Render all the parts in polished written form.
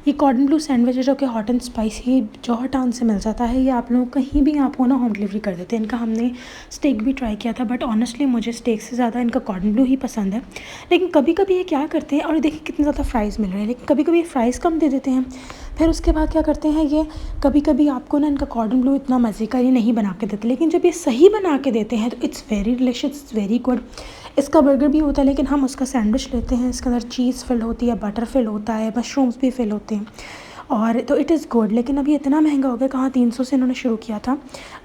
ये कॉर्डन blue sandwich है जो कि hot and spicy Johar Town से मिल जाता है। ये आप लोग कहीं भी आपको ना होम डिलीवरी कर देते हैं। इनका हमने स्टेक भी ट्राई किया था, बट ऑनेस्टली मुझे स्टेक से ज़्यादा इनका कॉर्डन ब्लू ही पसंद है। लेकिन कभी कभी ये क्या करते हैं, और देखिए कितने ज़्यादा फ्राइज़ मिल रहे हैं, लेकिन कभी कभी फ्राइज़ कम दे देते हैं। फिर उसके बाद क्या करते हैं, ये कभी कभी आपको ना इनका कॉर्डन ब्लू इतना मज़े का ये नहीं बना के देते, लेकिन जब ये सही बना के देते हैं तो it's very delicious, it's very good. इसका बर्गर भी होता है, लेकिन हम उसका सैंडविच लेते हैं। इसके अंदर चीज़ फिल होती है, बटर फिल होता है, मशरूम्स भी फिल होते हैं, और तो इट इज़ गुड। लेकिन अभी इतना महंगा हो गया, कहाँ 300 से इन्होंने शुरू किया था,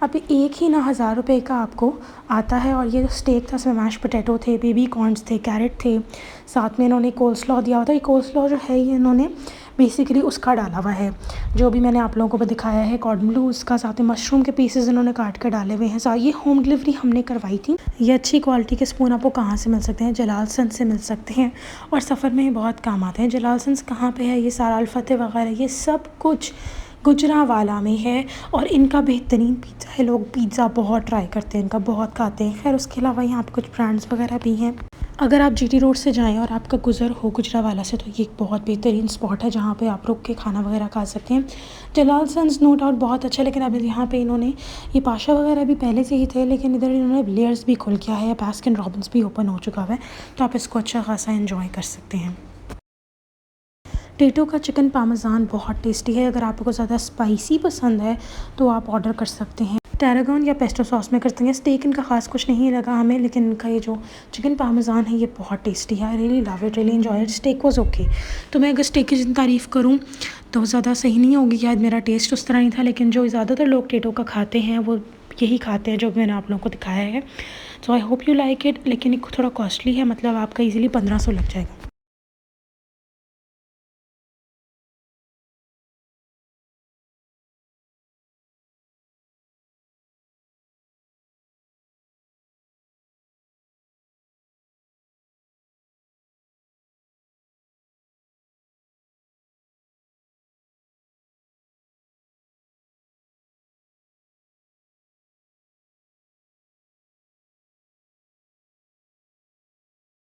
अभी एक ही ना 1000 रुपये का आपको आता है। और ये स्टेक था, इसमें मैश पोटैटो थे, बेबी कॉर्न्स थे, कैरेट थे, साथ में इन्होंने कोल्स्लॉ दिया हुआ था। ये कोल्स्लॉ जो है ये इन्होंने बेसिकली उसका डाला हुआ है जो भी मैंने आप लोगों को दिखाया है, कॉर्डन ब्लू, उसका साथ में मशरूम के पीसेस इन्होंने काट कर डाले हुए हैं। ये होम डिलीवरी हमने करवाई थी। ये अच्छी क्वालिटी के स्पून आपको कहाँ से मिल सकते हैं, जलाल सन्स से मिल सकते हैं, और सफ़र में ही बहुत काम आते हैं। जलाल सन्स कहाँ पे है, ये सारा अल फतेह वगैरह ये सब कुछ गुजरांवाला में है। और इनका बेहतरीन पिज़्ज़ा है, लोग पिज़्ज़ा बहुत ट्राई करते हैं, इनका बहुत खाते हैं। खैर उसके अलावा यहाँ पे कुछ ब्रांड्स वगैरह भी हैं। अगर आप जीटी रोड से जाएं और आपका गुज़र हो गुजरांवाला से, तो ये एक बहुत बेहतरीन स्पॉट है जहाँ पे आप रुक के खाना वगैरह खा सकते हैं। जलाल सन्स नो डाउट बहुत अच्छा, लेकिन अब यहाँ पे इन्होंने ये पाशा वगैरह भी पहले से ही थे, लेकिन इधर इन्होंने लेयर्स भी खुल किया है, बास्किन रॉबिन्स भी ओपन हो चुका है, तो आप इसको अच्छा खासा एंजॉय कर सकते हैं। टेटो का चिकन पामेज़ान बहुत टेस्टी है। अगर आपको ज़्यादा स्पाइसी पसंद है तो आप ऑर्डर कर सकते हैं। टैरागन या पेस्टो सॉस में करते हैं। स्टेक इनका ख़ास कुछ नहीं लगा हमें, लेकिन इनका ये जो चिकन पामेज़ान है ये बहुत टेस्टी है। I really love it, really enjoy it. Steak was okay. तो मैं अगर स्टेक की जितनी तारीफ़ करूँ तो ज़्यादा सही नहीं होगी, शायद मेरा टेस्ट उस तरह नहीं था, लेकिन जो ज़्यादातर लोग टेटो का खाते हैं वो यही खाते हैं जो मैंने आप लोगों को दिखाया है। So I hope you like it. लेकिन थोड़ा कॉस्टली है, मतलब आपका ईजिली 1500 लग जाएगा।